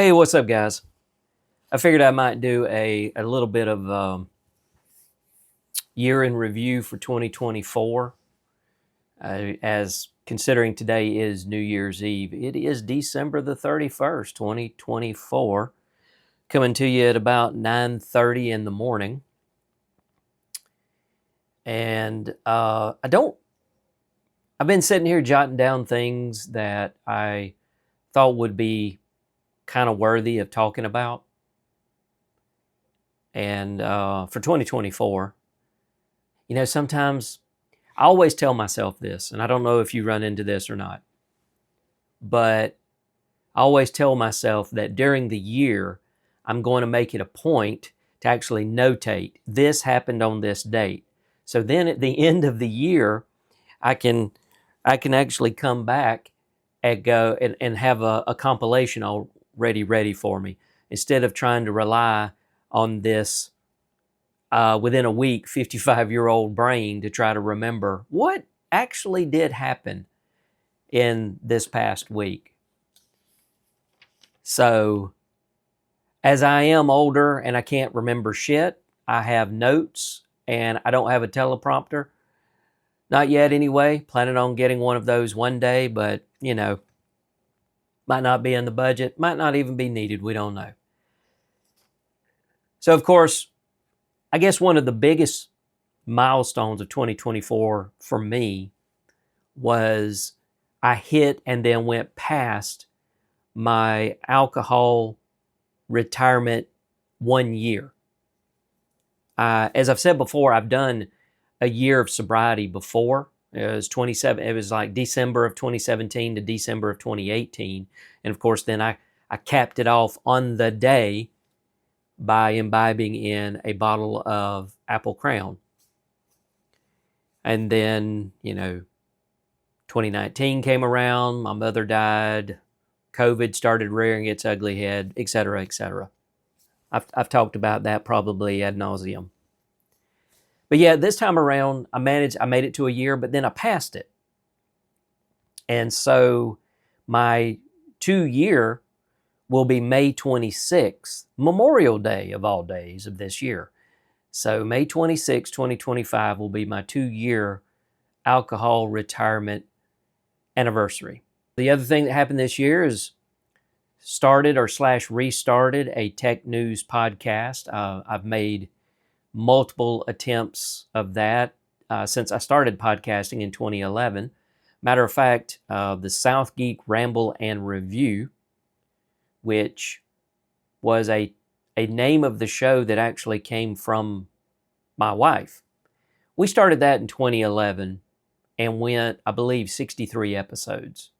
Hey, what's up, guys? I figured I might do a little bit of year in review for 2024, as considering today is New Year's Eve. It is December the 31st, 2024, coming to you at about 9:30 in the morning. And I've been sitting here jotting down things that I thought would be kind of worthy of talking about. And for 2024, sometimes I always tell myself this, and I don't know if you run into this or not, but I always tell myself that during the year, I'm going to make it a point to actually notate this happened on this date. So then at the end of the year, I can actually come back and go and have a compilation already ready for me, instead of trying to rely on this within a week 55-year-old brain to try to remember what actually did happen in this past week. So as I am older and I can't remember shit, I have notes and I don't have a teleprompter. Not yet anyway. Planning on getting one of those one day, but might not be in the budget, might not even be needed. We don't know. So of course, I guess one of the biggest milestones of 2024 for me was I hit and then went past my alcohol retirement 1 year. As I've said before, I've done a year of sobriety before. It was like December of 2017 to December of 2018. And of course, then I capped it off on the day by imbibing in a bottle of Apple Crown. And then, 2019 came around, my mother died, COVID started rearing its ugly head, et cetera, et cetera. I've talked about that probably ad nauseum. But yeah, this time around, I made it to a year, but then I passed it. And so my 2-year will be May 26th, Memorial Day of all days of this year. So May 26, 2025 will be my 2-year alcohol retirement anniversary. The other thing that happened this year is restarted a tech news podcast. I've made multiple attempts of that since I started podcasting in 2011. Matter of fact, the South Geek Ramble and Review, which was a name of the show that actually came from my wife. We started that in 2011 and went, I believe, 63 episodes.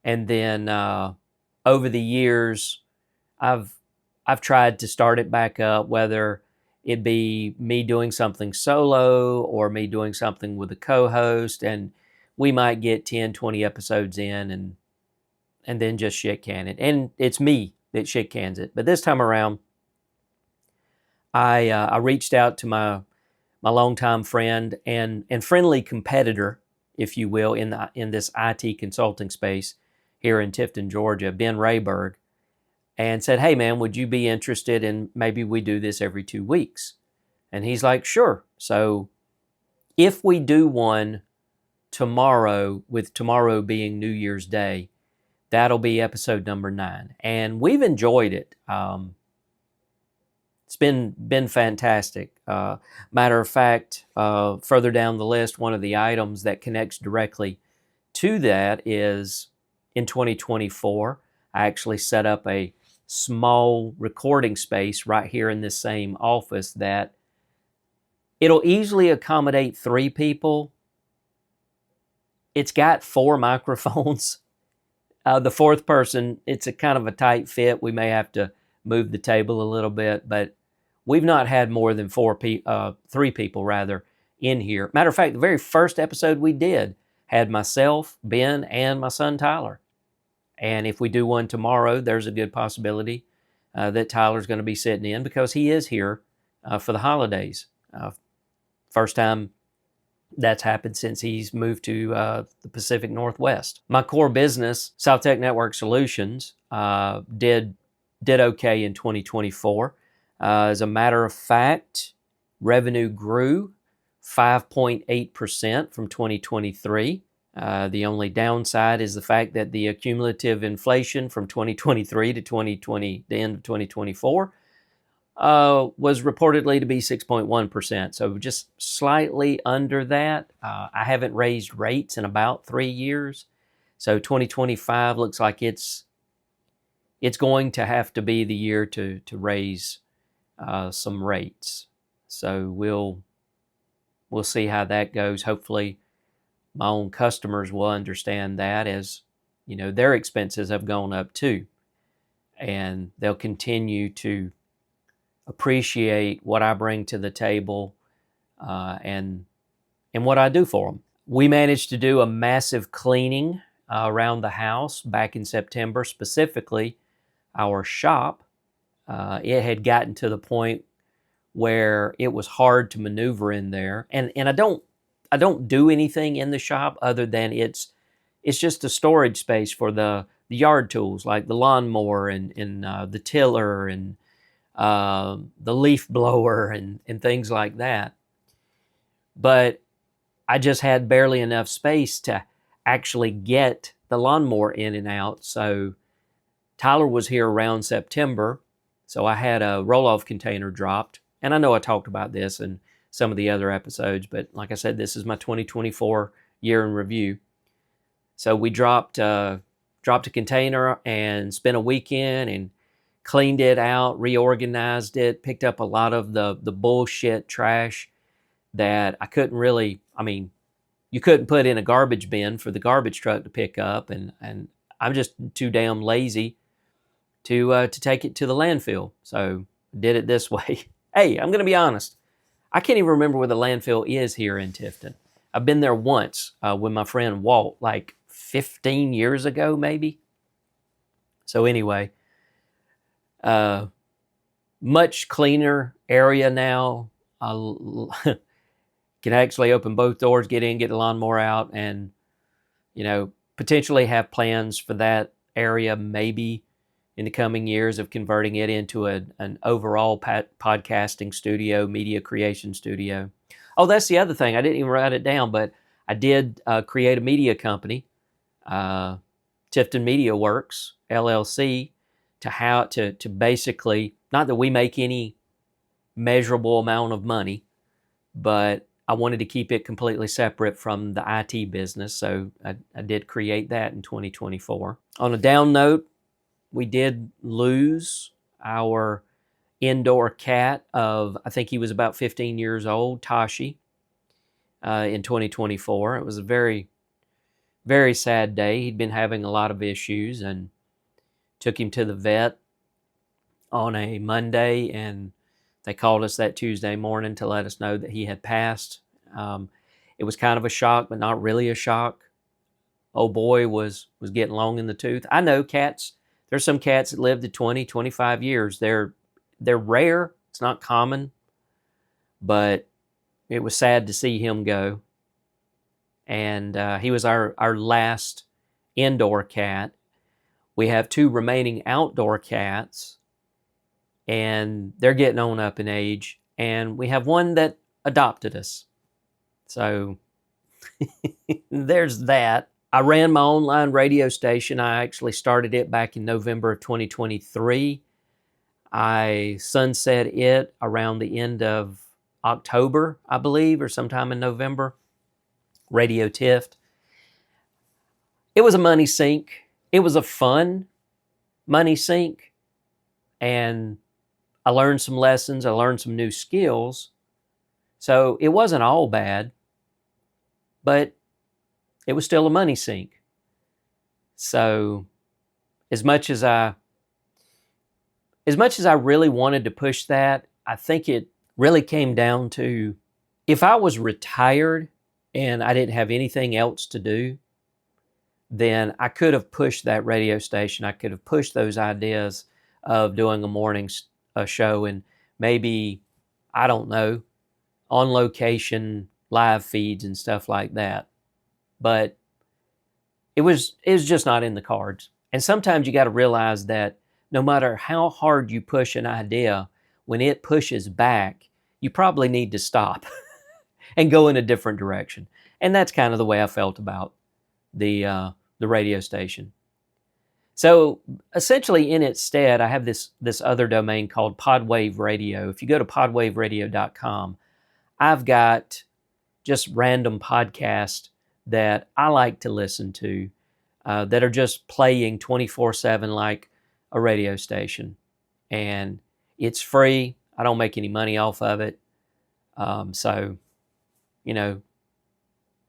And then over the years, I've tried to start it back up, whether it be me doing something solo or me doing something with a co-host, and we might get 10, 20 episodes in and then just shit can it. And it's me that shit cans it. But this time around, I reached out to my longtime friend and friendly competitor, if you will, in this IT consulting space here in Tifton, Georgia, Ben Rayberg, and said, "Hey man, would you be interested in maybe we do this every 2 weeks?" And he's like, "Sure." So if we do one tomorrow, with tomorrow being New Year's Day, that'll be episode number 9. And we've enjoyed it. It's been fantastic. Matter of fact, further down the list, one of the items that connects directly to that is in 2024, I actually set up a small recording space right here in this same office that it'll easily accommodate 3 people. It's got 4 microphones. The 4th person, it's a kind of a tight fit. We may have to move the table a little bit, but we've not had more than 3 people rather in here. Matter of fact, the very first episode we did had myself, Ben, and my son Tyler. And if we do one tomorrow, there's a good possibility that Tyler's going to be sitting in, because he is here for the holidays. First time That's happened since he's moved to the Pacific Northwest. My core business, SouthTech Network Solutions, did okay in 2024. As a matter of fact, revenue grew 5.8% from 2023. The only downside is the fact that the cumulative inflation from 2023 to the end of 2024, was reportedly to be 6.1%. So just slightly under that. I haven't raised rates in about 3 years. So 2025 looks like it's going to have to be the year to raise some rates. So we'll see how that goes. Hopefully my own customers will understand that, as you know, their expenses have gone up too. And they'll continue to appreciate what I bring to the table, and what I do for them. We managed to do a massive cleaning around the house back in September, specifically our shop. It had gotten to the point where it was hard to maneuver in there, and I don't do anything in the shop other than it's just a storage space for the yard tools, like the lawnmower and the tiller and the leaf blower and things like that. But I just had barely enough space to actually get the lawnmower in and out. So Tyler was here around September, so I had a roll-off container dropped. And I know I talked about this in some of the other episodes, but like I said, this is my 2024 year in review. So we dropped a container and spent a weekend and cleaned it out, reorganized it, picked up a lot of the bullshit trash that I couldn't really, you couldn't put in a garbage bin for the garbage truck to pick up, and I'm just too damn lazy to take it to the landfill. So did it this way. Hey, I'm going to be honest. I can't even remember where the landfill is here in Tifton. I've been there once with my friend Walt, like 15 years ago, maybe. So anyway, much cleaner area now. Can actually open both doors, get in, get the lawnmower out, and potentially have plans for that area maybe in the coming years of converting it into an overall podcasting studio, media creation studio. Oh, that's the other thing. I didn't even write it down, but I did create a media company, Tifton Media Works, LLC, to basically, not that we make any measurable amount of money, but I wanted to keep it completely separate from the IT business, so I did create that in 2024. On a down note, we did lose our indoor cat of, I think he was about 15 years old, Tashi, in 2024. It was a very, very sad day. He'd been having a lot of issues, and took him to the vet on a Monday, and they called us that Tuesday morning to let us know that he had passed. It was kind of a shock, but not really a shock. Old boy was getting long in the tooth. I know cats. There's some cats that live to 20, 25 years. They're rare. It's not common. But it was sad to see him go. And he was our last indoor cat. We have 2 remaining outdoor cats, and they're getting on up in age. And we have one that adopted us. So there's that. I ran my online radio station. I actually started it back in November of 2023. I sunset it around the end of October, I believe, or sometime in November. Radio Tift. It was a money sink. It was a fun money sink. And I learned some lessons. I learned some new skills. So it wasn't all bad, but it was still a money sink. So as much as I really wanted to push that, I think it really came down to, if I was retired and I didn't have anything else to do, then I could have pushed that radio station. I could have pushed those ideas of doing a morning show, and maybe, I don't know, on location live feeds and stuff like that. But it was just not in the cards. And sometimes you got to realize that no matter how hard you push an idea, when it pushes back, you probably need to stop and go in a different direction. And that's kind of the way I felt about the radio station. So essentially, in its stead, I have this other domain called Podwave Radio. If you go to podwaveradio.com, I've got just random podcasts that I like to listen to that are just playing 24/7 like a radio station. And it's free. I don't make any money off of it. So,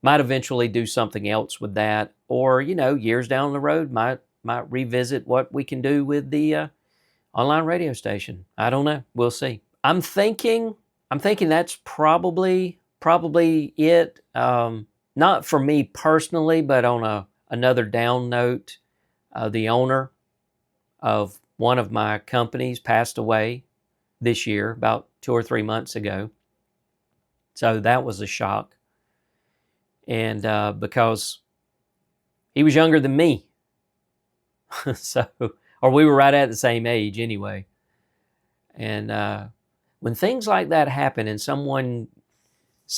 might eventually do something else with that. Or, years down the road, might revisit what we can do with the online radio station. I don't know. We'll see. I'm thinking that's probably it. Not for me personally, but on another down note, the owner of one of my companies passed away this year, about 2 or 3 months ago. So that was a shock. And because he was younger than me. Or we were right at the same age anyway. And when things like that happen and someone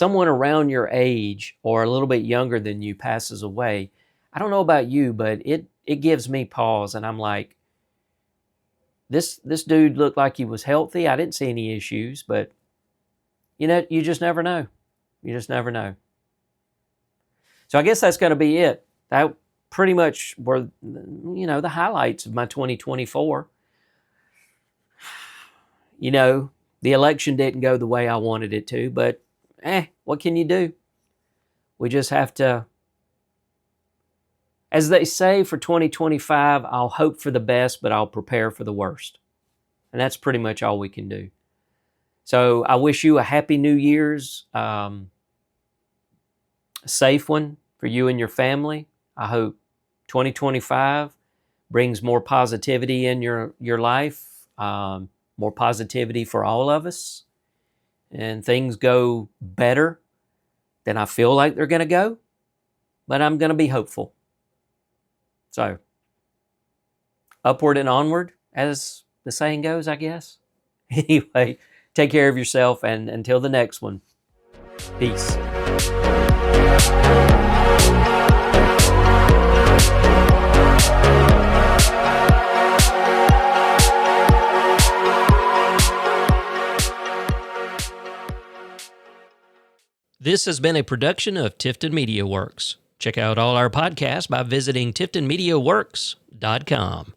around your age or a little bit younger than you passes away, I don't know about you, but it gives me pause. And I'm like, this dude looked like he was healthy. I didn't see any issues, but you just never know. You just never know. So I guess that's going to be it. That pretty much were, the highlights of my 2024. The election didn't go the way I wanted it to, but what can you do? We just have to, as they say for 2025, I'll hope for the best, but I'll prepare for the worst. And that's pretty much all we can do. So I wish you a happy New Year's, a safe one for you and your family. I hope 2025 brings more positivity in your life, more positivity for all of us, and things go better than I feel like they're going to go, but I'm going to be hopeful. So, upward and onward, as the saying goes, I guess. Anyway, take care of yourself, and until the next one, peace. This has been a production of Tifton Media Works. Check out all our podcasts by visiting tiftonmediaworks.com.